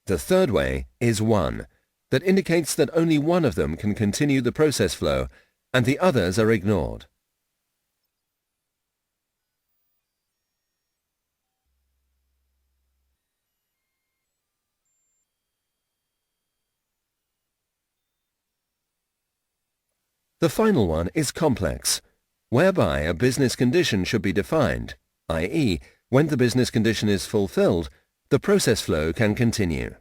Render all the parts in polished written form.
The third way is 1, that indicates that only one of them can continue the process flow and the others are ignored. The final one is complex, whereby a business condition should be defined, i.e., when the business condition is fulfilled, the process flow can continue.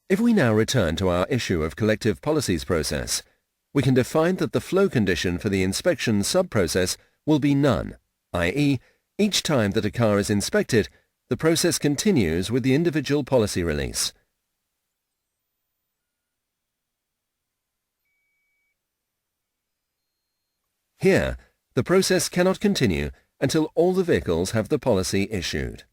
If we now return to our issue of collective policies process, we can define that the flow condition for the inspection sub-process will be none, i.e., each time that a car is inspected, the process continues with the individual policy release. Here, the process cannot continue until all the vehicles have the policy issued.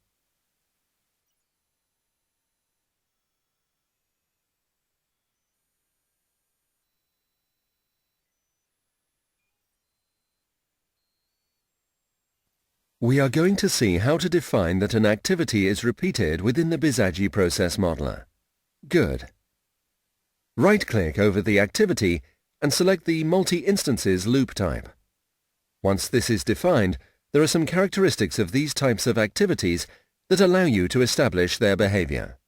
We are going to see how to define that an activity is repeated within the Bisagie process modeler. Good. Right-click over the activity and select the Multi-Instances loop type. Once this is defined, there are some characteristics of these types of activities that allow you to establish their behavior.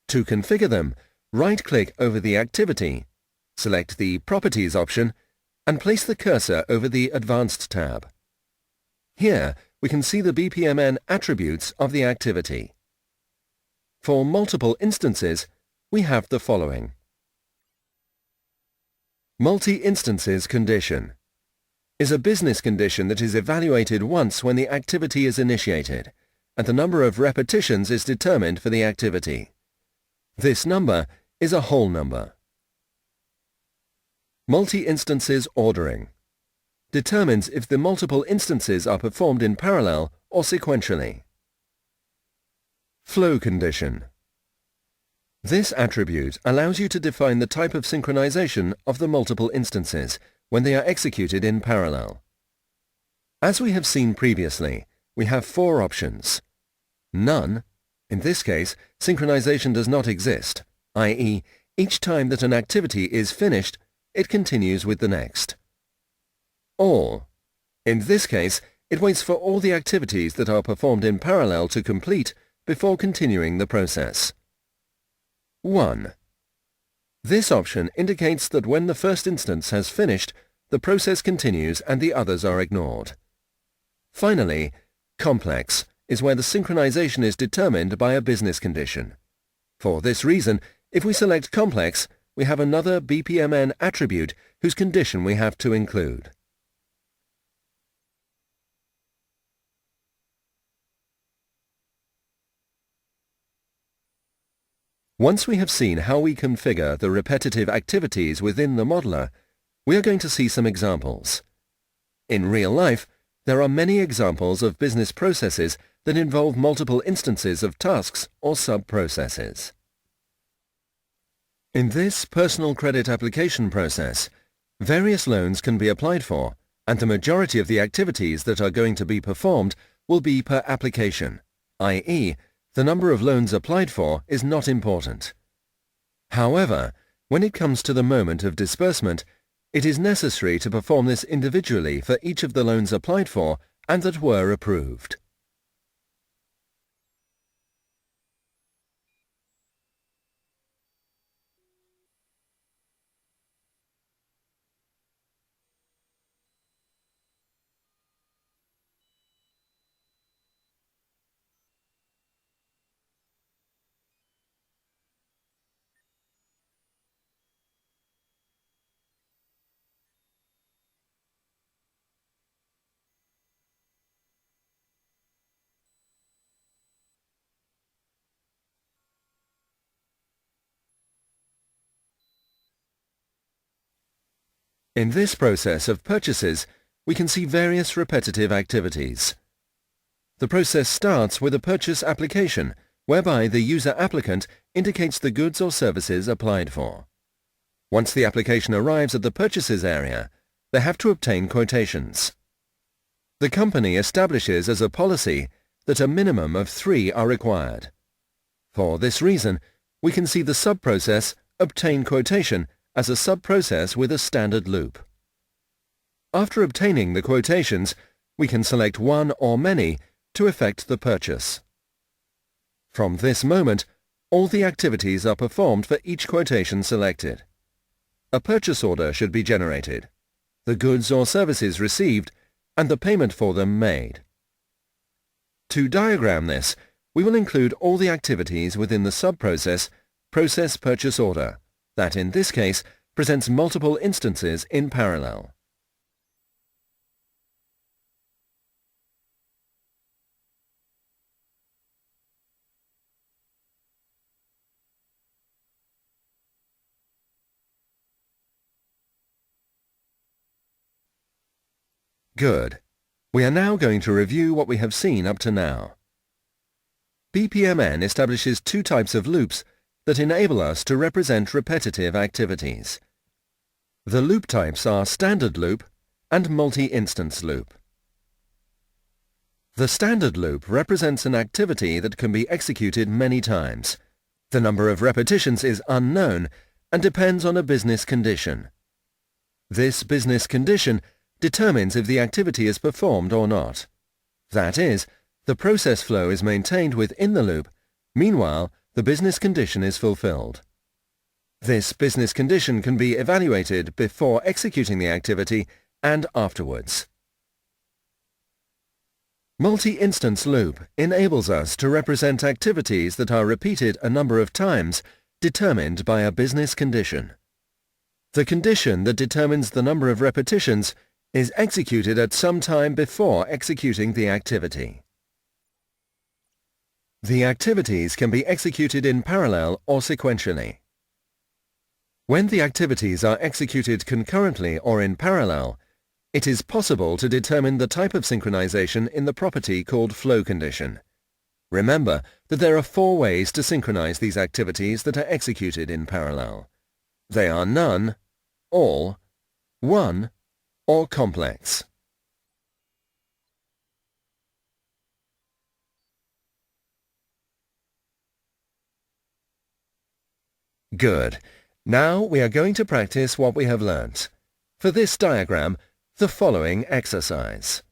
To configure them, right-click over the activity, select the Properties option, and place the cursor over the Advanced tab. Here, we can see the BPMN attributes of the activity. For multiple instances, we have the following. Multi-instances condition is a business condition that is evaluated once when the activity is initiated, and the number of repetitions is determined for the activity. This number is a whole number. Multi-instances ordering determines if the multiple instances are performed in parallel or sequentially. Flow condition. This attribute allows you to define the type of synchronization of the multiple instances when they are executed in parallel. As we have seen previously, we have 4 options. None. In this case, synchronization does not exist, i.e., each time that an activity is finished, it continues with the next. All. In this case, it waits for all the activities that are performed in parallel to complete before continuing the process. 1. This option indicates that when the first instance has finished, the process continues and the others are ignored. Finally, complex is where the synchronization is determined by a business condition. For this reason, if we select complex, we have another BPMN attribute whose condition we have to include. Once we have seen how we configure the repetitive activities within the modeler, we are going to see some examples. In real life, there are many examples of business processes that involve multiple instances of tasks or sub-processes. In this personal credit application process, various loans can be applied for, and the majority of the activities that are going to be performed will be per application, i.e., the number of loans applied for is not important. However, when it comes to the moment of disbursement, it is necessary to perform this individually for each of the loans applied for and that were approved. In this process of purchases, we can see various repetitive activities. The process starts with a purchase application, whereby the user applicant indicates the goods or services applied for. Once the application arrives at the purchases area, they have to obtain quotations. The company establishes as a policy that a minimum of 3 are required. For this reason, we can see the sub-process Obtain Quotation as a sub-process with a standard loop. After obtaining the quotations, we can select one or many to effect the purchase. From this moment, all the activities are performed for each quotation selected. A purchase order should be generated, the goods or services received, and the payment for them made. To diagram this, we will include all the activities within the sub-process Process Purchase Order, that in this case presents multiple instances in parallel. Good. We are now going to review what we have seen up to now. BPMN establishes 2 types of loops that enable us to represent repetitive activities. The loop types are standard loop and multi-instance loop. The standard loop represents an activity that can be executed many times. The number of repetitions is unknown and depends on a business condition. This business condition determines if the activity is performed or not. That is, the process flow is maintained within the loop, meanwhile the business condition is fulfilled. This business condition can be evaluated before executing the activity and afterwards. Multi-instance loop enables us to represent activities that are repeated a number of times determined by a business condition. The condition that determines the number of repetitions is executed at some time before executing the activity. The activities can be executed in parallel or sequentially. When the activities are executed concurrently or in parallel, it is possible to determine the type of synchronization in the property called flow condition. Remember that there are 4 ways to synchronize these activities that are executed in parallel. They are none, all, one, or complex. Good. Now we are going to practice what we have learnt. For this diagram, the following exercise.